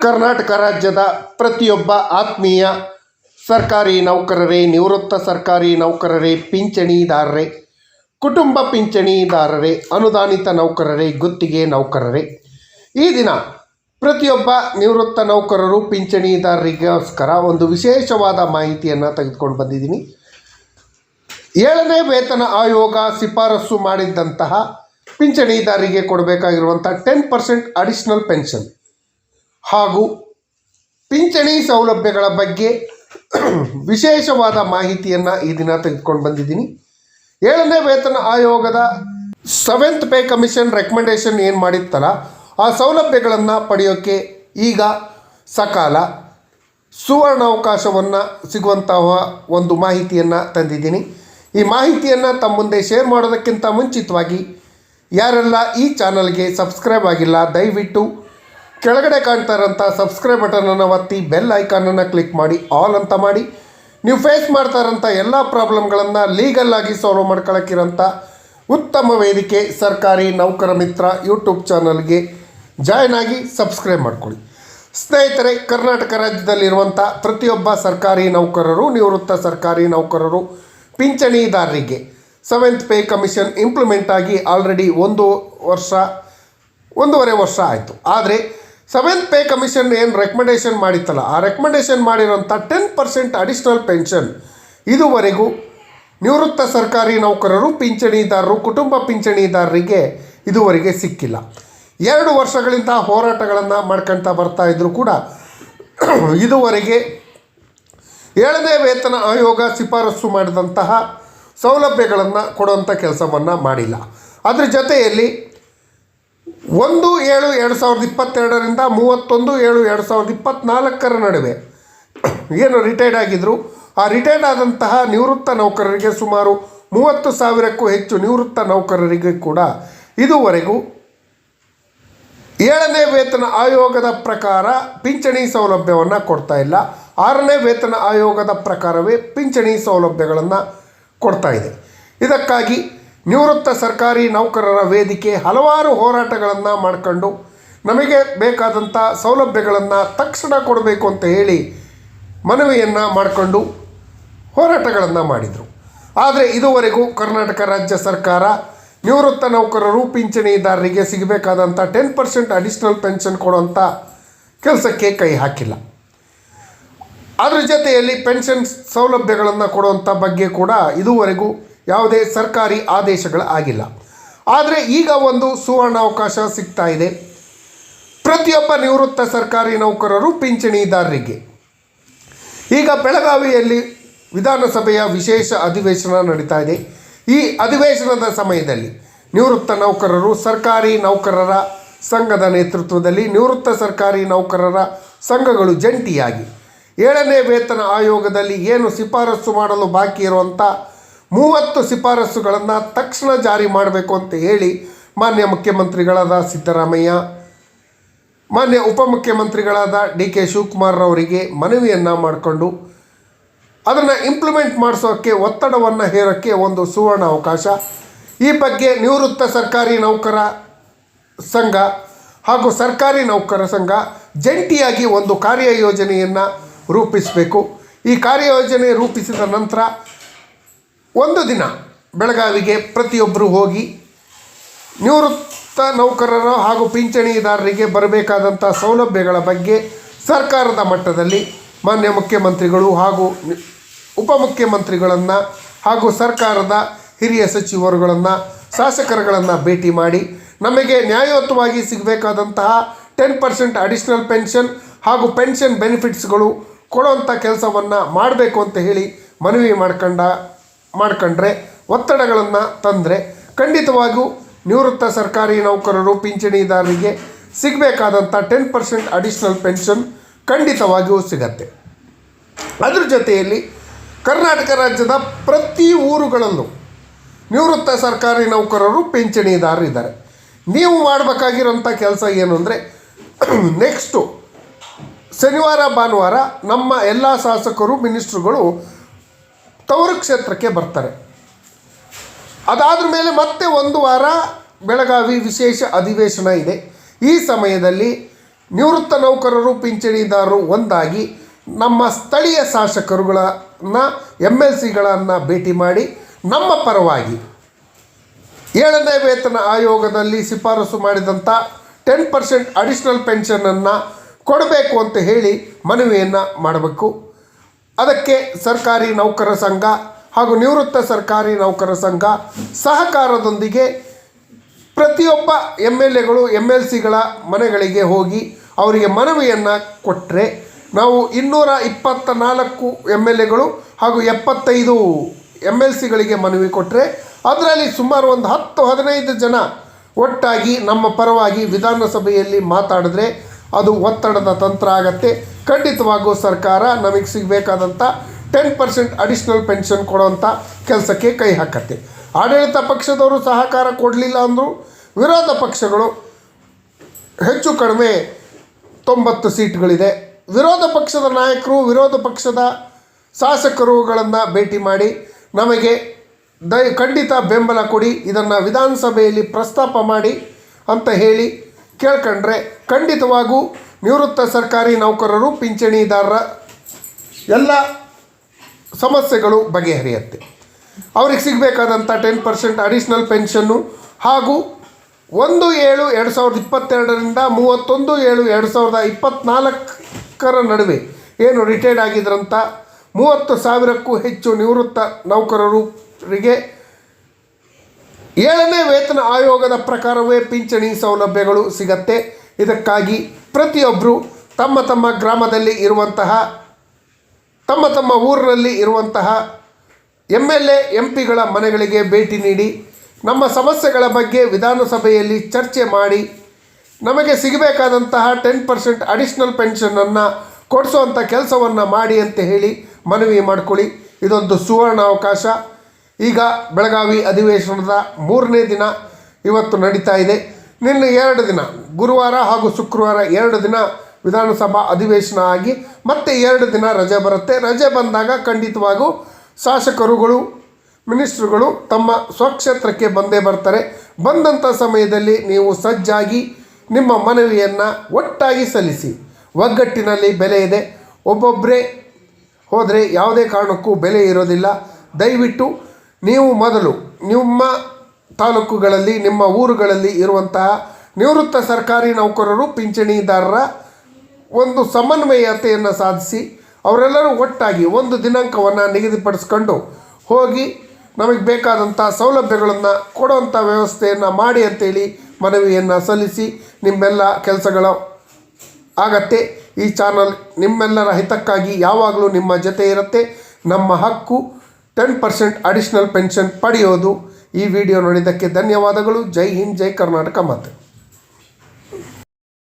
ಕರ್ನಾಟಕ ರಾಜ್ಯದ ಪ್ರತಿಯೊಬ್ಬ ಆತ್ಮೀಯ ಸರ್ಕಾರಿ ನೌಕರರೇ, ನಿವೃತ್ತ ಸರ್ಕಾರಿ ನೌಕರರೇ, ಪಿಂಚಣಿದಾರರೇ, ಕುಟುಂಬ ಪಿಂಚಣಿದಾರರೇ, ಅನುದಾನಿತ ನೌಕರರೇ, ಗುತ್ತಿಗೆ ನೌಕರರೇ, ಈ ದಿನ ಪ್ರತಿಯೊಬ್ಬ ನಿವೃತ್ತ ನೌಕರರು ಪಿಂಚಣಿದಾರರಿಗೋಸ್ಕರ ಒಂದು ವಿಶೇಷವಾದ ಮಾಹಿತಿಯನ್ನು ತೆಗೆದುಕೊಂಡು ಬಂದಿದ್ದೀನಿ. 7ನೇ ವೇತನ ಆಯೋಗ ಶಿಫಾರಸು ಮಾಡಿದ್ದಂತಹ ಪಿಂಚಣಿದಾರರಿಗೆ ಕೊಡಬೇಕಾಗಿರುವಂಥ 10% ಅಡಿಷನಲ್ ಪೆನ್ಷನ್ ಹಾಗೂ ಪಿಂಚಣಿ ಸೌಲಭ್ಯಗಳ ಬಗ್ಗೆ ವಿಶೇಷವಾದ ಮಾಹಿತಿಯನ್ನು ಈ ದಿನ ತೆಗೆದುಕೊಂಡು ಬಂದಿದ್ದೀನಿ. 7ನೇ ವೇತನ ಆಯೋಗದ 7th ಪೇ ಕಮಿಷನ್ ರೆಕಮೆಂಡೇಷನ್ ಏನು ಮಾಡಿತ್ತಲ್ಲ, ಆ ಸೌಲಭ್ಯಗಳನ್ನು ಪಡೆಯೋಕ್ಕೆ ಈಗ ಸಕಾಲ ಸುವರ್ಣಾವಕಾಶವನ್ನು ಸಿಗುವಂತಹ ಒಂದು ಮಾಹಿತಿಯನ್ನು ತಂದಿದ್ದೀನಿ. ಈ ಮಾಹಿತಿಯನ್ನು ತಮ್ಮ ಮುಂದೆ ಶೇರ್ ಮಾಡೋದಕ್ಕಿಂತ ಮುಂಚಿತವಾಗಿ ಯಾರೆಲ್ಲ ಈ ಚಾನಲ್ಗೆ ಸಬ್ಸ್ಕ್ರೈಬ್ ಆಗಿಲ್ಲ, ದಯವಿಟ್ಟು ಕೆಳಗಡೆ ಕಾಣ್ತಾ ಇರೋಂಥ ಸಬ್ಸ್ಕ್ರೈಬ್ ಬಟನನ್ನು ಒತ್ತಿ ಬೆಲ್ ಐಕಾನನ್ನು ಕ್ಲಿಕ್ ಮಾಡಿ ಆಲ್ ಅಂತ ಮಾಡಿ. ನೀವು ಫೇಸ್ ಮಾಡ್ತಾ ಇರೋಂಥ ಎಲ್ಲ ಪ್ರಾಬ್ಲಮ್ಗಳನ್ನು ಲೀಗಲ್ಲಾಗಿ ಸಾಲ್ವ್ ಮಾಡ್ಕೊಳ್ಳೋಕ್ಕಿರೋಂಥ ಉತ್ತಮ ವೇದಿಕೆ ಸರ್ಕಾರಿ ನೌಕರ ಮಿತ್ರ ಯೂಟ್ಯೂಬ್ ಚಾನಲ್ಗೆ ಜಾಯ್ನ್ ಆಗಿ ಸಬ್ಸ್ಕ್ರೈಬ್ ಮಾಡ್ಕೊಳ್ಳಿ. ಸ್ನೇಹಿತರೆ, ಕರ್ನಾಟಕ ರಾಜ್ಯದಲ್ಲಿರುವಂಥ ಪ್ರತಿಯೊಬ್ಬ ಸರ್ಕಾರಿ ನೌಕರರು, ನಿವೃತ್ತ ಸರ್ಕಾರಿ ನೌಕರರು, ಪಿಂಚಣಿದಾರರಿಗೆ 7th ಪೇ ಕಮಿಷನ್ ಇಂಪ್ಲಿಮೆಂಟ್ ಆಗಿ ಆಲ್ರೆಡಿ 1.5 ವರ್ಷ ಆಯಿತು. ಆದರೆ 7th ಪೇ ಕಮಿಷನ್ ಏನು ರೆಕಮೆಂಡೇಷನ್ ಮಾಡಿತ್ತಲ್ಲ, ಆ ರೆಕಮೆಂಡೇಷನ್ ಮಾಡಿರೋಂಥ 10% ಅಡಿಷನಲ್ ಪೆನ್ಷನ್ ಇದುವರೆಗೂ ನಿವೃತ್ತ ಸರ್ಕಾರಿ ನೌಕರರು, ಪಿಂಚಣಿದಾರರು, ಕುಟುಂಬ ಪಿಂಚಣಿದಾರರಿಗೆ ಇದುವರೆಗೆ ಸಿಕ್ಕಿಲ್ಲ. 2 ವರ್ಷಗಳಿಂದ ಹೋರಾಟಗಳನ್ನು ಮಾಡ್ಕೊಳ್ತಾ ಬರ್ತಾ ಇದ್ದರೂ ಕೂಡ ಇದುವರೆಗೆ 7ನೇ ವೇತನ ಆಯೋಗ ಶಿಫಾರಸು ಮಾಡಿದಂತಹ ಸೌಲಭ್ಯಗಳನ್ನು ಕೊಡುವಂಥ ಕೆಲಸವನ್ನು ಮಾಡಿಲ್ಲ. ಅದರ ಜೊತೆಯಲ್ಲಿ 1/7/2022ರಿಂದ 31/7/2024 ನಡುವೆ ಏನು ರಿಟೈರ್ಡ್ ಆಗಿದ್ದರು, ಆ ರಿಟೈರ್ಡ್ ಆದಂತಹ ನಿವೃತ್ತ ನೌಕರರಿಗೆ ಸುಮಾರು 30,000ಕ್ಕೂ ಹೆಚ್ಚು ನಿವೃತ್ತ ನೌಕರರಿಗೆ ಕೂಡ ಇದುವರೆಗೂ 7ನೇ ವೇತನ ಆಯೋಗದ ಪ್ರಕಾರ ಪಿಂಚಣಿ ಸೌಲಭ್ಯವನ್ನು ಕೊಡ್ತಾ ಇಲ್ಲ. 6ನೇ ವೇತನ ಆಯೋಗದ ಪ್ರಕಾರವೇ ಪಿಂಚಣಿ ಸೌಲಭ್ಯಗಳನ್ನು ಕೊಡ್ತಾ ಇದೆ. ಇದಕ್ಕಾಗಿ ನಿವೃತ್ತ ಸರ್ಕಾರಿ ನೌಕರರ ವೇದಿಕೆ ಹಲವಾರು ಹೋರಾಟಗಳನ್ನು ಮಾಡಿಕೊಂಡು ನಮಗೆ ಬೇಕಾದಂಥ ಸೌಲಭ್ಯಗಳನ್ನು ತಕ್ಷಣ ಕೊಡಬೇಕು ಅಂತ ಹೇಳಿ ಮನವಿಯನ್ನು ಮಾಡಿಕೊಂಡು ಹೋರಾಟಗಳನ್ನು ಮಾಡಿದರು. ಆದರೆ ಇದುವರೆಗೂ ಕರ್ನಾಟಕ ರಾಜ್ಯ ಸರ್ಕಾರ ನಿವೃತ್ತ ನೌಕರರು, ಪಿಂಚಣಿದಾರರಿಗೆ ಸಿಗಬೇಕಾದಂಥ 10% ಅಡಿಷನಲ್ ಪೆನ್ಷನ್ ಕೊಡುವಂಥ ಕೆಲಸಕ್ಕೆ ಕೈ ಹಾಕಿಲ್ಲ. ಅದರ ಜೊತೆಯಲ್ಲಿ ಪೆನ್ಷನ್ ಸೌಲಭ್ಯಗಳನ್ನು ಕೊಡುವಂಥ ಬಗ್ಗೆ ಕೂಡ ಇದುವರೆಗೂ ಯಾವುದೇ ಸರ್ಕಾರಿ ಆದೇಶಗಳು ಆಗಿಲ್ಲ. ಆದರೆ ಈಗ ಒಂದು ಸುವರ್ಣಾವಕಾಶ ಸಿಗ್ತಾ ಇದೆ ಪ್ರತಿಯೊಬ್ಬ ನಿವೃತ್ತ ಸರ್ಕಾರಿ ನೌಕರರು, ಪಿಂಚಣಿದಾರರಿಗೆ. ಈಗ ಬೆಳಗಾವಿಯಲ್ಲಿ ವಿಧಾನಸಭೆಯ ವಿಶೇಷ ಅಧಿವೇಶನ ನಡೀತಾ ಇದೆ. ಈ ಅಧಿವೇಶನದ ಸಮಯದಲ್ಲಿ ನಿವೃತ್ತ ನೌಕರರು, ಸರ್ಕಾರಿ ನೌಕರರ ಸಂಘದ ನೇತೃತ್ವದಲ್ಲಿ ನಿವೃತ್ತ ಸರ್ಕಾರಿ ನೌಕರರ ಸಂಘಗಳು ಜಂಟಿಯಾಗಿ 7ನೇ ವೇತನ ಆಯೋಗದಲ್ಲಿ ಏನು ಶಿಫಾರಸು ಮಾಡಲು ಬಾಕಿ ಇರುವಂಥ 30 ಶಿಫಾರಸುಗಳನ್ನು ತಕ್ಷಣ ಜಾರಿ ಮಾಡಬೇಕು ಅಂತ ಹೇಳಿ ಮಾನ್ಯ ಮುಖ್ಯಮಂತ್ರಿಗಳಾದ ಸಿದ್ದರಾಮಯ್ಯ, ಮಾನ್ಯ ಉಪಮುಖ್ಯಮಂತ್ರಿಗಳಾದ DK ಶಿವಕುಮಾರ್ರವರಿಗೆ ಮನವಿಯನ್ನು ಮಾಡಿಕೊಂಡು ಅದನ್ನು ಇಂಪ್ಲಿಮೆಂಟ್ ಮಾಡಿಸೋಕ್ಕೆ ಒತ್ತಡವನ್ನು ಹೇರೋಕ್ಕೆ ಒಂದು ಸುವರ್ಣ ಅವಕಾಶ. ಈ ಬಗ್ಗೆ ನಿವೃತ್ತ ಸರ್ಕಾರಿ ನೌಕರ ಸಂಘ ಹಾಗೂ ಸರ್ಕಾರಿ ನೌಕರ ಸಂಘ ಜಂಟಿಯಾಗಿ ಒಂದು ಕಾರ್ಯಯೋಜನೆಯನ್ನು ರೂಪಿಸಬೇಕು. ಈ ಕಾರ್ಯಯೋಜನೆ ರೂಪಿಸಿದ ನಂತರ ಒಂದು ದಿನ ಬೆಳಗಾವಿಗೆ ಪ್ರತಿಯೊಬ್ಬರು ಹೋಗಿ ನಿವೃತ್ತ ನೌಕರರ ಹಾಗೂ ಪಿಂಚಣಿದಾರರಿಗೆ ಬರಬೇಕಾದಂಥ ಸೌಲಭ್ಯಗಳ ಬಗ್ಗೆ ಸರ್ಕಾರದ ಮಟ್ಟದಲ್ಲಿ ಮಾನ್ಯ ಮುಖ್ಯಮಂತ್ರಿಗಳು ಹಾಗೂ ಉಪಮುಖ್ಯಮಂತ್ರಿಗಳನ್ನು ಹಾಗೂ ಸರ್ಕಾರದ ಹಿರಿಯ ಸಚಿವರುಗಳನ್ನು, ಶಾಸಕರುಗಳನ್ನು ಭೇಟಿ ಮಾಡಿ ನಮಗೆ ನ್ಯಾಯಯುತವಾಗಿ ಸಿಗಬೇಕಾದಂತಹ 10% ಅಡಿಷನಲ್ ಪೆನ್ಷನ್ ಹಾಗೂ ಪೆನ್ಷನ್ ಬೆನಿಫಿಟ್ಸ್ಗಳು ಕೊಡುವಂಥ ಕೆಲಸವನ್ನು ಮಾಡಬೇಕು ಅಂತ ಹೇಳಿ ಮನವಿ ಮಾಡ್ಕೊಂಡ್ರೆ, ಒತ್ತಡಗಳನ್ನು ತಂದರೆ ಖಂಡಿತವಾಗಿಯೂ ನಿವೃತ್ತ ಸರ್ಕಾರಿ ನೌಕರರು, ಪಿಂಚಣಿದಾರರಿಗೆ ಸಿಗಬೇಕಾದಂಥ 10% ಅಡಿಷನಲ್ ಪೆನ್ಷನ್ ಖಂಡಿತವಾಗಿಯೂ ಸಿಗತ್ತೆ. ಅದರ ಜೊತೆಯಲ್ಲಿ ಕರ್ನಾಟಕ ರಾಜ್ಯದ ಪ್ರತಿ ಊರುಗಳಲ್ಲೂ ನಿವೃತ್ತ ಸರ್ಕಾರಿ ನೌಕರರು, ಪಿಂಚಣಿದಾರರು ಇದ್ದಾರೆ. ನೀವು ಮಾಡಬೇಕಾಗಿರೋಂಥ ಕೆಲಸ ಏನು ಅಂದರೆ, ನೆಕ್ಸ್ಟು ಶನಿವಾರ ಭಾನುವಾರ ನಮ್ಮ ಎಲ್ಲ ಶಾಸಕರು, ಮಿನಿಸ್ಟ್ರುಗಳು ತವರು ಕ್ಷೇತ್ರಕ್ಕೆ ಬರ್ತಾರೆ. ಅದಾದ ಮೇಲೆ ಮತ್ತೆ 1 ವಾರ ಬೆಳಗಾವಿ ವಿಶೇಷ ಅಧಿವೇಶನ ಇದೆ. ಈ ಸಮಯದಲ್ಲಿ ನಿವೃತ್ತ ನೌಕರರು ಪಿಂಚಣಿದಾರರು ಒಂದಾಗಿ ನಮ್ಮ ಸ್ಥಳೀಯ ಶಾಸಕರುಗಳನ್ನು MLCಗಳನ್ನು ಭೇಟಿ ಮಾಡಿ ನಮ್ಮ ಪರವಾಗಿ 7ನೇ ವೇತನ ಆಯೋಗದಲ್ಲಿ ಶಿಫಾರಸು ಮಾಡಿದಂಥ 10% ಅಡಿಷ್ನಲ್ ಪೆನ್ಷನನ್ನು ಕೊಡಬೇಕು ಅಂತ ಹೇಳಿ ಮನವಿಯನ್ನು ಮಾಡಬೇಕು. ಅದಕ್ಕೆ ಸರ್ಕಾರಿ ನೌಕರ ಸಂಘ ಹಾಗೂ ನಿವೃತ್ತ ಸರ್ಕಾರಿ ನೌಕರ ಸಂಘ ಸಹಕಾರದೊಂದಿಗೆ ಪ್ರತಿಯೊಬ್ಬ MLAಗಳು MLCಗಳ ಮನೆಗಳಿಗೆ ಹೋಗಿ ಅವರಿಗೆ ಮನವಿಯನ್ನು ಕೊಟ್ಟರೆ ನಾವು 224 MLAಗಳು ಹಾಗೂ 75 MLCಗಳಿಗೆ ಮನವಿ ಕೊಟ್ಟರೆ ಅದರಲ್ಲಿ ಸುಮಾರು ಒಂದು 10-15 ಜನ ಒಟ್ಟಾಗಿ ನಮ್ಮ ಪರವಾಗಿ ವಿಧಾನಸಭೆಯಲ್ಲಿ ಮಾತಾಡಿದ್ರೆ ಅದು ಒತ್ತಡದ ತಂತ್ರ ಆಗತ್ತೆ. ಖಂಡಿತವಾಗೂ ಸರ್ಕಾರ ನಮಗೆ ಸಿಗಬೇಕಾದಂಥ 10% ಅಡಿಷ್ನಲ್ ಪೆನ್ಷನ್ ಕೊಡುವಂಥ ಕೆಲಸಕ್ಕೆ ಕೈ ಹಾಕತ್ತೆ. ಆಡಳಿತ ಪಕ್ಷದವರು ಸಹಕಾರ ಕೊಡಲಿಲ್ಲ ಅಂದರೂ ವಿರೋಧ ಪಕ್ಷಗಳು ಹೆಚ್ಚು ಕಡಿಮೆ 90 ಸೀಟ್ಗಳಿದೆ. ವಿರೋಧ ಪಕ್ಷದ ನಾಯಕರು ವಿರೋಧ ಪಕ್ಷದ ಶಾಸಕರುಗಳನ್ನು ಭೇಟಿ ಮಾಡಿ ನಮಗೆ ಖಂಡಿತ ಬೆಂಬಲ ಕೊಡಿ, ಇದನ್ನು ವಿಧಾನಸಭೆಯಲ್ಲಿ ಪ್ರಸ್ತಾಪ ಮಾಡಿ ಅಂತ ಹೇಳಿ ಕೇಳ್ಕೊಂಡ್ರೆ ಖಂಡಿತವಾಗೂ ನಿವೃತ್ತ ಸರ್ಕಾರಿ ನೌಕರರು ಪಿಂಚಣಿದಾರರ ಎಲ್ಲ ಸಮಸ್ಯೆಗಳು ಬಗೆಹರಿಯುತ್ತೆ. ಅವ್ರಿಗೆ ಸಿಗಬೇಕಾದಂಥ 10% ಅಡಿಷ್ನಲ್ ಪೆನ್ಷನ್ನು ಹಾಗೂ 1/7/2022ರಿಂದ 31/7/2024 ನಡುವೆ ಏನು ರಿಟೈರ್ಡ್ ಆಗಿದ್ರಂಥ 30,000ಕ್ಕೂ ಹೆಚ್ಚು ನಿವೃತ್ತ ನೌಕರರಿಗೆ 7ನೇ ವೇತನ ಆಯೋಗದ ಪ್ರಕಾರವೇ ಪಿಂಚಣಿ ಸೌಲಭ್ಯಗಳು ಸಿಗತ್ತೆ. ಇದಕ್ಕಾಗಿ ಪ್ರತಿಯೊಬ್ಬರು ತಮ್ಮ ತಮ್ಮ ಗ್ರಾಮದಲ್ಲಿ ಇರುವಂತಹ ತಮ್ಮ ತಮ್ಮ ಊರಿನಲ್ಲಿ ಇರುವಂತಹ MLA MPಗಳ ಮನೆಗಳಿಗೆ ಭೇಟಿ ನೀಡಿ ನಮ್ಮ ಸಮಸ್ಯೆಗಳ ಬಗ್ಗೆ ವಿಧಾನಸಭೆಯಲ್ಲಿ ಚರ್ಚೆ ಮಾಡಿ ನಮಗೆ ಸಿಗಬೇಕಾದಂತಹ 10% ಅಡಿಷ್ನಲ್ ಪೆನ್ಷನನ್ನು ಕೊಡಿಸುವಂಥ ಕೆಲಸವನ್ನು ಮಾಡಿ ಅಂತ ಹೇಳಿ ಮನವಿ ಮಾಡಿಕೊಳ್ಳಿ. ಇದೊಂದು ಸುವರ್ಣ ಅವಕಾಶ. ಈಗ ಬೆಳಗಾವಿ ಅಧಿವೇಶನದ 3ನೇ ದಿನ ಇವತ್ತು ನಡೀತಾ ಇದೆ. ನಿನ್ನೆ 2 ದಿನ ಗುರುವಾರ ಹಾಗೂ ಶುಕ್ರವಾರ 2 ದಿನ ವಿಧಾನಸಭಾ ಅಧಿವೇಶನ ಆಗಿ ಮತ್ತೆ 2 ದಿನ ರಜೆ ಬರುತ್ತೆ. ರಜೆ ಬಂದಾಗ ಖಂಡಿತವಾಗೂ ಶಾಸಕರುಗಳು ಮಿನಿಸ್ಟ್ರುಗಳು ತಮ್ಮ ಸ್ವಕ್ಷೇತ್ರಕ್ಕೆ ಬಂದೇ ಬರ್ತಾರೆ. ಬಂದಂಥ ಸಮಯದಲ್ಲಿ ನೀವು ಸಜ್ಜಾಗಿ ನಿಮ್ಮ ಮನವಿಯನ್ನು ಒಟ್ಟಾಗಿ ಸಲ್ಲಿಸಿ. ಒಗ್ಗಟ್ಟಿನಲ್ಲಿ ಬೆಲೆ ಇದೆ. ಒಬ್ಬೊಬ್ಬರೇ ಹೋದರೆ ಯಾವುದೇ ಕಾರಣಕ್ಕೂ ಬೆಲೆ ಇರೋದಿಲ್ಲ. ದಯವಿಟ್ಟು ನೀವು ಮೊದಲು ನಿಮ್ಮ ತಾಲೂಕುಗಳಲ್ಲಿ ನಿಮ್ಮ ಊರುಗಳಲ್ಲಿ ಇರುವಂತಹ ನಿವೃತ್ತ ಸರ್ಕಾರಿ ನೌಕರರು ಪಿಂಚಣಿದಾರರ ಒಂದು ಸಮನ್ವಯತೆಯನ್ನು ಸಾಧಿಸಿ ಅವರೆಲ್ಲರೂ ಒಟ್ಟಾಗಿ ಒಂದು ದಿನಾಂಕವನ್ನು ನಿಗದಿಪಡಿಸ್ಕೊಂಡು ಹೋಗಿ ನಮಗೆ ಬೇಕಾದಂಥ ಸೌಲಭ್ಯಗಳನ್ನು ಕೊಡುವಂಥ ವ್ಯವಸ್ಥೆಯನ್ನು ಮಾಡಿ ಅಂತೇಳಿ ಮನವಿಯನ್ನು ಸಲ್ಲಿಸಿ ನಿಮ್ಮೆಲ್ಲ ಕೆಲಸಗಳು ಆಗತ್ತೆ. ಈ ಚಾನಲ್ ನಿಮ್ಮೆಲ್ಲರ ಹಿತಕ್ಕಾಗಿ ಯಾವಾಗಲೂ ನಿಮ್ಮ ಜೊತೆ ಇರುತ್ತೆ. ನಮ್ಮ ಹಕ್ಕು 10% ಅಡಿಷ್ನಲ್ ಪೆನ್ಷನ್ ಪಡೆಯೋದು. ಈ ವಿಡಿಯೋ ನೋಡಿದ್ದಕ್ಕೆ ಧನ್ಯವಾದಗಳು. ಜೈ ಹಿಂದ್, ಜೈ ಕರ್ನಾಟಕ ಮಾತೆ.